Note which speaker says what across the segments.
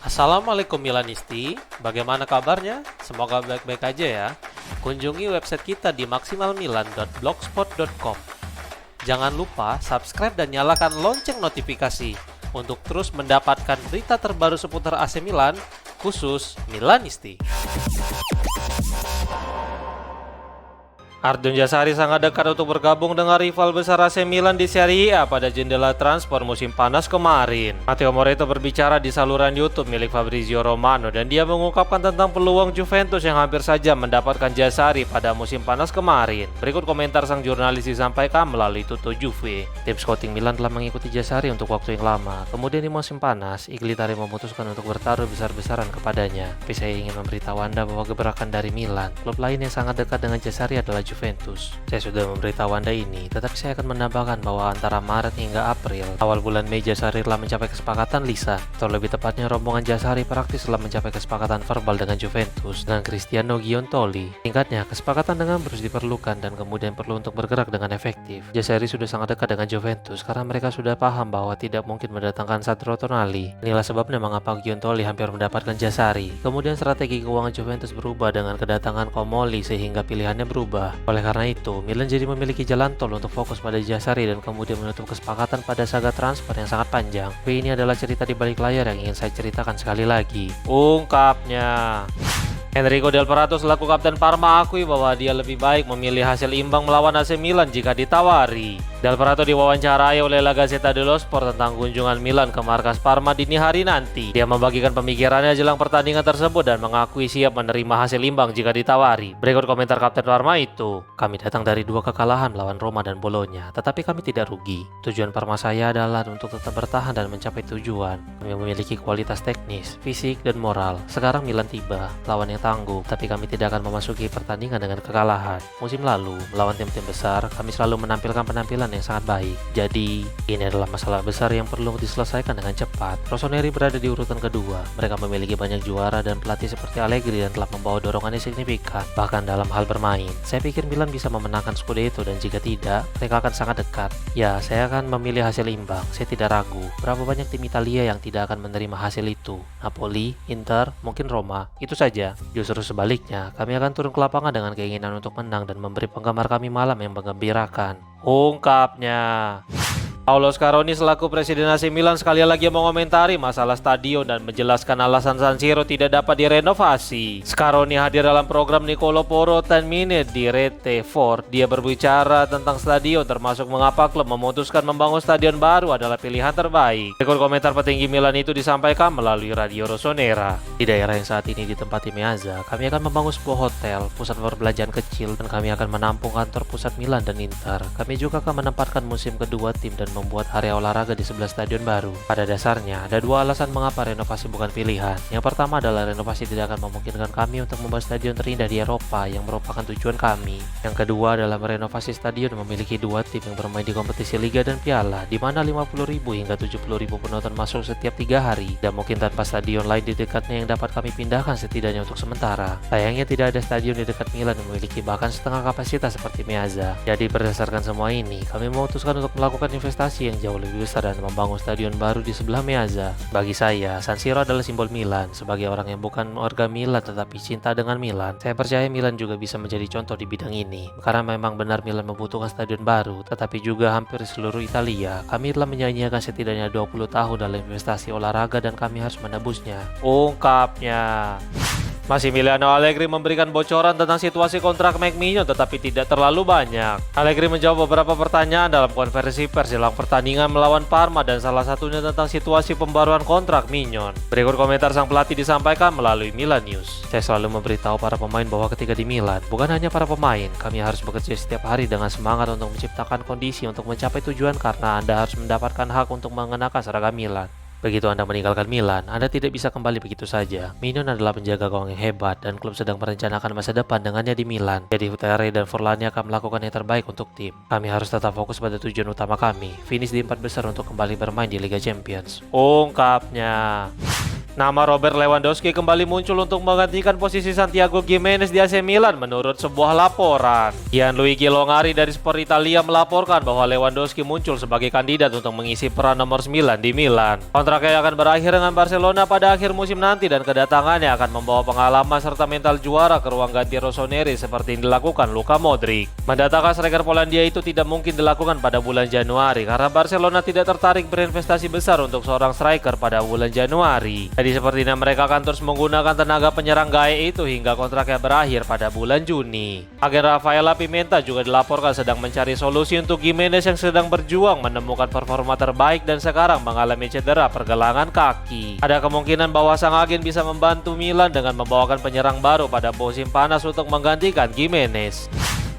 Speaker 1: Assalamualaikum Milanisti, bagaimana kabarnya? Semoga baik-baik aja ya. Kunjungi website kita di maksimalmilan.blogspot.com. Jangan lupa subscribe dan nyalakan lonceng notifikasi untuk terus mendapatkan berita terbaru seputar AC Milan, khusus Milanisti. Ardon Jazari sangat dekat untuk bergabung dengan rival besar AC Milan di Serie A pada jendela transfer musim panas kemarin. Matteo Moretto berbicara di saluran YouTube milik Fabrizio Romano dan dia mengungkapkan tentang peluang Juventus yang hampir saja mendapatkan Jazari pada musim panas kemarin. Berikut komentar sang jurnalis disampaikan melalui Tutto Juve. Tim scouting Milan telah mengikuti Jazari untuk waktu yang lama. Kemudian di musim panas, Iglitari memutuskan untuk bertaruh besar-besaran kepadanya. Tapi saya ingin memberitahu Anda bahwa gebrakan dari Milan, klub lain yang sangat dekat dengan Jazari adalah Juventus. Saya sudah memberitahu Anda ini, tetapi saya akan menambahkan bahwa antara Maret hingga April, awal bulan Mei Jazari telah mencapai kesepakatan lisan, atau lebih tepatnya rombongan Jazari praktis telah mencapai kesepakatan verbal dengan Juventus dengan Cristiano Giuntoli. Singkatnya, kesepakatan dengan Bruce diperlukan dan kemudian perlu untuk bergerak dengan efektif. Jazari sudah sangat dekat dengan Juventus karena mereka sudah paham bahwa tidak mungkin mendatangkan Sandro Tonali. Inilah sebabnya mengapa Giuntoli hampir mendapatkan Jazari. Kemudian strategi keuangan Juventus berubah dengan kedatangan Comolli sehingga pilihannya berubah. Oleh karena itu, Milan jadi memiliki jalan tol untuk fokus pada Jazari dan kemudian menutup kesepakatan pada saga transfer yang sangat panjang. Tapi ini adalah cerita di balik layar yang ingin saya ceritakan sekali lagi. Ungkapnya. Enrico Del Prato selaku kapten Parma akui bahwa dia lebih baik memilih hasil imbang melawan AC Milan jika ditawari. Del Prato diwawancarai oleh La Gazzetta dello Sport tentang kunjungan Milan ke markas Parma dini hari nanti. Dia membagikan pemikirannya jelang pertandingan tersebut dan mengakui siap menerima hasil imbang jika ditawari. Berikut komentar kapten Parma itu. Kami datang dari 2 kekalahan melawan Roma dan Bolonya, tetapi kami tidak rugi. Tujuan Parma saya adalah untuk tetap bertahan dan mencapai tujuan. Kami memiliki kualitas teknis, fisik, dan moral. Sekarang Milan tiba, lawan yang tangguh, tapi kami tidak akan memasuki pertandingan dengan kekalahan. Musim lalu, melawan tim-tim besar, kami selalu menampilkan penampilan yang sangat baik. Jadi, ini adalah masalah besar yang perlu diselesaikan dengan cepat. Rossoneri berada di urutan kedua. Mereka memiliki banyak juara dan pelatih seperti Allegri dan telah membawa dorongan yang signifikan, bahkan dalam hal bermain. Saya pikir Milan bisa memenangkan Scudetto dan jika tidak, mereka akan sangat dekat. Ya, saya akan memilih hasil imbang. Saya tidak ragu. Berapa banyak tim Italia yang tidak akan menerima hasil itu? Napoli, Inter, mungkin Roma. Itu saja. Justru sebaliknya, kami akan turun ke lapangan dengan keinginan untuk menang dan memberi penggemar kami malam yang menggembirakan. Ungkapnya. Paolo Scaroni selaku presiden AC Milan sekali lagi mengomentari masalah stadion dan menjelaskan alasan San Siro tidak dapat direnovasi. Scaroni hadir dalam program Nicolo Porro 10 Minute di Rete 4. Dia berbicara tentang stadion termasuk mengapa klub memutuskan membangun stadion baru adalah pilihan terbaik. Berikut komentar petinggi Milan itu disampaikan melalui Radio Rossonera. Di daerah yang saat ini ditempati Meazza, kami akan membangun sebuah hotel, pusat perbelanjaan kecil, dan kami akan menampung kantor pusat Milan dan Inter. Kami juga akan menempatkan musim kedua tim dan membuat area olahraga di sebelah stadion baru. Pada dasarnya, ada 2 alasan mengapa renovasi bukan pilihan. Yang pertama adalah renovasi tidak akan memungkinkan kami untuk membuat stadion terindah di Eropa yang merupakan tujuan kami. Yang kedua adalah merenovasi stadion memiliki 2 tim yang bermain di kompetisi Liga dan Piala, di mana 50.000 hingga 70.000 penonton masuk setiap 3 hari. Dan mungkin tanpa stadion lain di dekatnya yang dapat kami pindahkan setidaknya untuk sementara. Sayangnya tidak ada stadion di dekat Milan yang memiliki bahkan setengah kapasitas seperti Meazza. Jadi berdasarkan semua ini, kami memutuskan untuk melakukan investasi yang jauh lebih besar dan membangun stadion baru di sebelah Meazza. Bagi saya, San Siro adalah simbol Milan. Sebagai orang yang bukan warga Milan tetapi cinta dengan Milan, saya percaya Milan juga bisa menjadi contoh di bidang ini. Karena memang benar Milan membutuhkan stadion baru, tetapi juga hampir di seluruh Italia. Kami telah menyanyiakan setidaknya 20 tahun dalam investasi olahraga dan kami harus menebusnya. Ungkapnya. Massimiliano Allegri memberikan bocoran tentang situasi kontrak Mike Maignan tetapi tidak terlalu banyak. Allegri menjawab beberapa pertanyaan dalam konferensi pers jelang pertandingan melawan Parma dan salah satunya tentang situasi pembaruan kontrak Maignan. Berikut komentar sang pelatih disampaikan melalui Milan News. Saya selalu memberitahu para pemain bahwa ketika di Milan, bukan hanya para pemain, kami harus bekerja setiap hari dengan semangat untuk menciptakan kondisi untuk mencapai tujuan karena Anda harus mendapatkan hak untuk mengenakan seragam Milan. Begitu Anda meninggalkan Milan, Anda tidak bisa kembali begitu saja. Maignan adalah penjaga gawang yang hebat dan klub sedang merencanakan masa depan dengannya di Milan. Jadi Huttare dan Forlani akan melakukan yang terbaik untuk tim. Kami harus tetap fokus pada tujuan utama kami, finish di 4 besar untuk kembali bermain di Liga Champions. Ungkapnya. Nama Robert Lewandowski kembali muncul untuk menggantikan posisi Santiago Gimenez di AC Milan menurut sebuah laporan. Gianluigi Longari dari Sport Italia melaporkan bahwa Lewandowski muncul sebagai kandidat untuk mengisi peran nomor 9 di Milan. Kontraknya akan berakhir dengan Barcelona pada akhir musim nanti dan kedatangannya akan membawa pengalaman serta mental juara ke ruang ganti Rossoneri seperti yang dilakukan Luka Modric. Mendatangkan striker Polandia itu tidak mungkin dilakukan pada bulan Januari karena Barcelona tidak tertarik berinvestasi besar untuk seorang striker pada bulan Januari. Jadi sepertinya mereka akan terus menggunakan tenaga penyerang gae itu hingga kontraknya berakhir pada bulan Juni. Agen Rafaela Pimenta juga dilaporkan sedang mencari solusi untuk Gimenez yang sedang berjuang menemukan performa terbaik dan sekarang mengalami cedera pergelangan kaki. Ada kemungkinan bahwa sang agen bisa membantu Milan dengan membawakan penyerang baru pada musim panas untuk menggantikan Gimenez.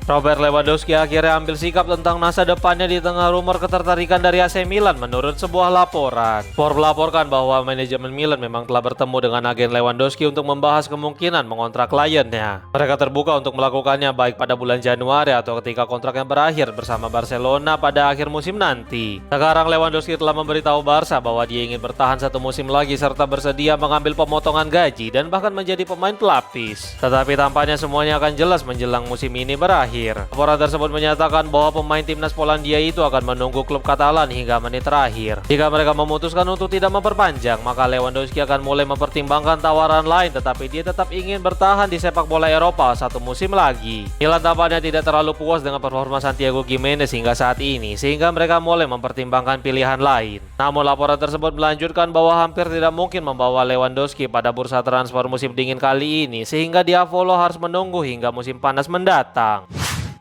Speaker 1: Robert Lewandowski akhirnya ambil sikap tentang masa depannya di tengah rumor ketertarikan dari AC Milan menurut sebuah laporan. Forbes melaporkan bahwa manajemen Milan memang telah bertemu dengan agen Lewandowski untuk membahas kemungkinan mengontrak kliennya. Mereka terbuka untuk melakukannya baik pada bulan Januari atau ketika kontraknya berakhir bersama Barcelona pada akhir musim nanti. Sekarang Lewandowski telah memberitahu Barca bahwa dia ingin bertahan satu musim lagi serta bersedia mengambil pemotongan gaji dan bahkan menjadi pemain pelapis. Tetapi tampaknya semuanya akan jelas menjelang musim ini berakhir. Laporan tersebut menyatakan bahwa pemain timnas Polandia itu akan menunggu klub Katalan hingga menit terakhir. Jika mereka memutuskan untuk tidak memperpanjang, maka Lewandowski akan mulai mempertimbangkan tawaran lain, tetapi dia tetap ingin bertahan di sepak bola Eropa satu musim lagi. Milan tampaknya tidak terlalu puas dengan performa Santiago Gimenez hingga saat ini, sehingga mereka mulai mempertimbangkan pilihan lain. Namun laporan tersebut melanjutkan bahwa hampir tidak mungkin membawa Lewandowski pada bursa transfer musim dingin kali ini, sehingga Diavolo harus menunggu hingga musim panas mendatang.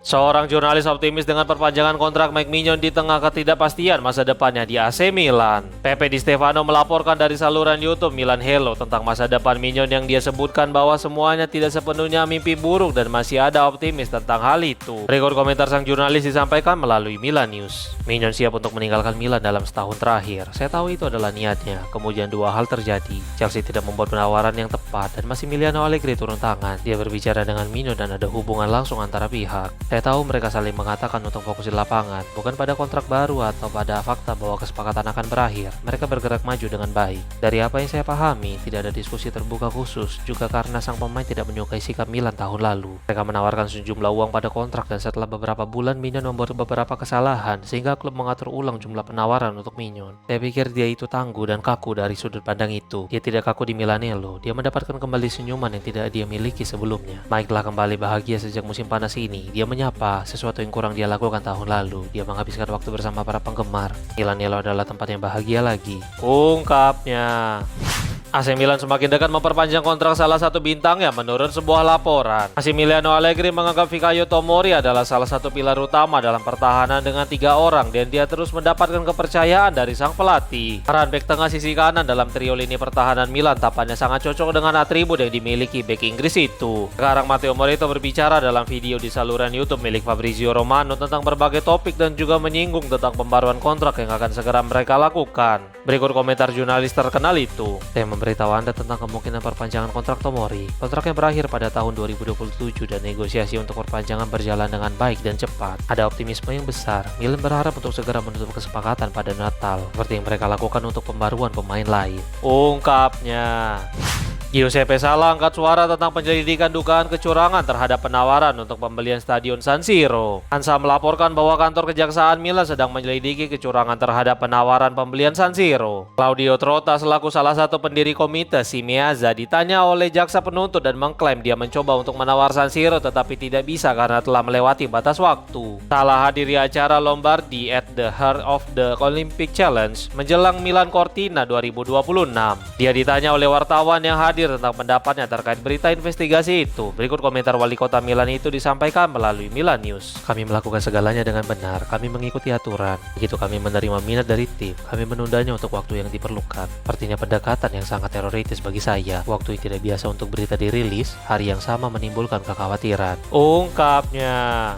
Speaker 1: Seorang jurnalis optimis dengan perpanjangan kontrak Mike Mignon di tengah ketidakpastian masa depannya di AC Milan. Pepe Di Stefano melaporkan dari saluran YouTube Milan Hello tentang masa depan Mignon yang dia sebutkan bahwa semuanya tidak sepenuhnya mimpi buruk dan masih ada optimis tentang hal itu. Berikut komentar sang jurnalis disampaikan melalui Milan News. Mignon siap untuk meninggalkan Milan dalam setahun terakhir. Saya tahu itu adalah niatnya. Kemudian dua hal terjadi. Chelsea tidak membuat penawaran yang tepat dan Massimiliano Allegri turun tangan. Dia berbicara dengan Mignon dan ada hubungan langsung antara pihak. Saya tahu mereka saling mengatakan untuk fokus di lapangan, bukan pada kontrak baru atau pada fakta bahwa kesepakatan akan berakhir. Mereka bergerak maju dengan baik. Dari apa yang saya pahami, tidak ada diskusi terbuka khusus, juga karena sang pemain tidak menyukai sikap Milan tahun lalu. Mereka menawarkan sejumlah uang pada kontrak dan setelah beberapa bulan Mignon membuat beberapa kesalahan, sehingga klub mengatur ulang jumlah penawaran untuk Mignon. Saya pikir dia itu tangguh dan kaku dari sudut pandang itu. Dia tidak kaku di Milanello, dia mendapatkan kembali senyuman yang tidak dia miliki sebelumnya. Mike telah kembali bahagia sejak musim panas ini. Dia menyapa, sesuatu yang kurang dia lakukan tahun lalu. Dia menghabiskan waktu bersama para penggemar. Milanello adalah tempat yang bahagia lagi, ungkapnya. AC Milan semakin dekat memperpanjang kontrak salah satu bintangnya menurut sebuah laporan. Massimiliano Allegri menganggap Fikayo Tomori adalah salah satu pilar utama dalam pertahanan dengan 3 orang dan dia terus mendapatkan kepercayaan dari sang pelatih. Peran bek tengah sisi kanan dalam trio lini pertahanan Milan tampaknya sangat cocok dengan atribut yang dimiliki bek Inggris itu. Sekarang Matteo Moretto berbicara dalam video di saluran YouTube milik Fabrizio Romano tentang berbagai topik dan juga menyinggung tentang pembaruan kontrak yang akan segera mereka lakukan. Berikut komentar jurnalis terkenal itu. Saya memberitahu Anda tentang kemungkinan perpanjangan kontrak Tomori. Kontraknya berakhir pada tahun 2027 dan negosiasi untuk perpanjangan berjalan dengan baik dan cepat. Ada optimisme yang besar. Milan berharap untuk segera menutup kesepakatan pada Natal, seperti yang mereka lakukan untuk pembaruan pemain lain, ungkapnya. Giuseppe Sala angkat suara tentang penyelidikan dugaan kecurangan terhadap penawaran untuk pembelian Stadion San Siro. ANSA melaporkan bahwa kantor kejaksaan Milan sedang menyelidiki kecurangan terhadap penawaran pembelian San Siro. Claudio Trotta selaku salah satu pendiri komite Si Meazza ditanya oleh jaksa penuntut dan mengklaim dia mencoba untuk menawar San Siro tetapi tidak bisa karena telah melewati batas waktu. Sala hadir di acara Lombardi at the Heart of the Olympic Challenge menjelang Milan Cortina 2026. Dia ditanya oleh wartawan yang hadir tentang pendapatnya terkait berita investigasi itu. Berikut komentar wali kota Milan itu disampaikan melalui Milan News. Kami melakukan segalanya dengan benar. Kami mengikuti aturan. Begitu kami menerima minat dari tim, kami menundanya untuk waktu yang diperlukan. Artinya pendekatan yang sangat teoritis bagi saya. Waktu yang tidak biasa untuk berita dirilis, hari yang sama menimbulkan kekhawatiran, ungkapnya.